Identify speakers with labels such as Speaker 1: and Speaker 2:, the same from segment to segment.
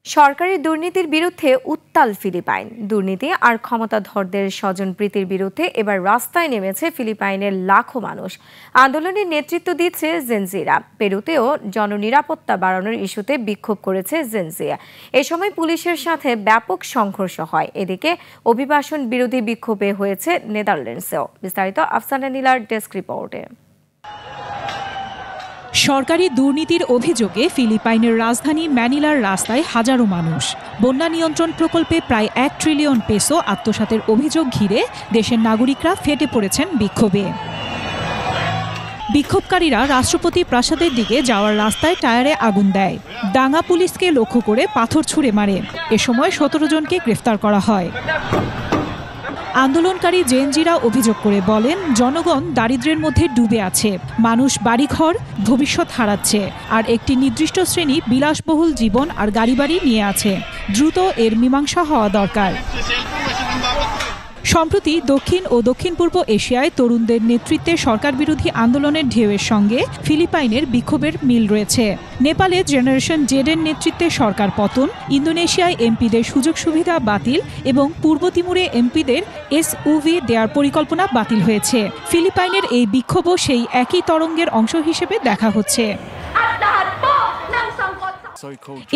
Speaker 1: সরকারি দুর্নীতির বিরুদ্ধে উত্তাল ফিলিপাইন। দুর্নীতি আর ক্ষমতাধরদের স্বজনপ্রীতির বিরুদ্ধে এবার রাস্তায় নেমেছে ফিলিপাইনের লাখো মানুষ। আন্দোলনের নেতৃত্ব দিচ্ছে জেনজিরা। পেরুতেও জননিরাপত্তা বাড়ানোর ইস্যুতে বিক্ষোভ করেছে জেনজিয়া। এ সময় পুলিশের সাথে ব্যাপক সংঘর্ষ হয়। এদিকে অভিবাসন বিরোধী বিক্ষোভে হয়েছে নেদারল্যান্ডসেও। বিস্তারিত আফসানা নীলার ডেস্ক রিপোর্টে।
Speaker 2: সরকারি দুর্নীতির অভিযোগে ফিলিপাইনের রাজধানী ম্যানিলার রাস্তায় হাজারো মানুষ। বন্যা নিয়ন্ত্রণ প্রকল্পে প্রায় 1 ট্রিলিয়ন পেসো আত্মসাতের অভিযোগ ঘিরে দেশের নাগরিকরা ফেটে পড়েছেন বিক্ষোভে। বিক্ষোভকারীরা রাষ্ট্রপতি প্রাসাদের দিকে যাওয়ার রাস্তায় টায়ারে আগুন দেয়, দাঙ্গা পুলিশকে লক্ষ্য করে পাথর ছুঁড়ে মারে। এ সময় 17 জনকে গ্রেফতার করা হয়। আন্দোলনকারী জেনজিরা অভিযোগ করে বলেন, জনগণ দারিদ্র্যের মধ্যে ডুবে আছে, মানুষ বাড়িঘর, ভবিষ্যৎ হারাচ্ছে, আর একটি নির্দিষ্ট শ্রেণী বিলাসবহুল জীবন আর গাড়ি নিয়ে আছে। দ্রুত এর মীমাংসা হওয়া দরকার। সম্প্রতি দক্ষিণ ও দক্ষিণ পূর্ব এশিয়ায় তরুণদের নেতৃত্বে সরকার বিরোধী আন্দোলনের ঢেউয়ের সঙ্গে ফিলিপাইনের বিক্ষোভের মিল রয়েছে। নেপালে জেনারেশন জেডের নেতৃত্বে সরকার পতন, ইন্দোনেশিয়ায় এমপিদের সুযোগ সুবিধা বাতিল এবং পূর্ব তিমুরে এমপিদের এসইউভি দেওয়ার পরিকল্পনা বাতিল হয়েছে। ফিলিপাইনের এই বিক্ষোভও সেই একই তরঙ্গের অংশ হিসেবে দেখা হচ্ছে।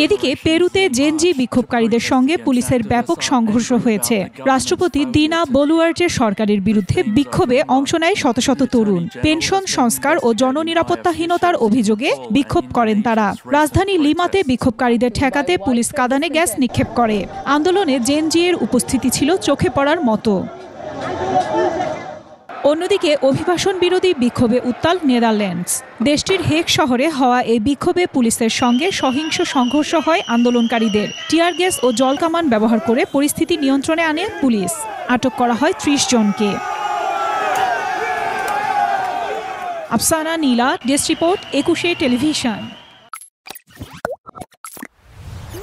Speaker 2: এদিকে পেরুতে জেনজি বিক্ষোভকারীদের সঙ্গে পুলিশের ব্যাপক সংঘর্ষ হয়েছে। রাষ্ট্রপতি দিনা বলুয়ার্টের সরকারের বিরুদ্ধে বিক্ষোভে অংশ নেয় শত শত তরুণ। পেনশন সংস্কার ও জননিরাপত্তাহীনতার অভিযোগে বিক্ষোভ করেন তারা। রাজধানী লিমাতে বিক্ষোভকারীদের ঠেকাতে পুলিশ কাঁদানে গ্যাস নিক্ষেপ করে। আন্দোলনে জেনজি এর উপস্থিতি ছিল চোখে পড়ার মতো। অন্যদিকে অভিবাসন বিরোধী বিক্ষোভে উত্তাল নেদারল্যান্ডস। দেশটির হেগ শহরে হওয়া এই বিক্ষোভে পুলিশের সঙ্গে সহিংস সংঘর্ষ হয় আন্দোলনকারীদের। টিয়ার গ্যাস ও জলকামান ব্যবহার করে পরিস্থিতি নিয়ন্ত্রণে আনে পুলিশ। আটক করা হয় 30 জনকে। আফসানা নীলা, ডেস্ক রিপোর্ট, 21 টেলিভিশন।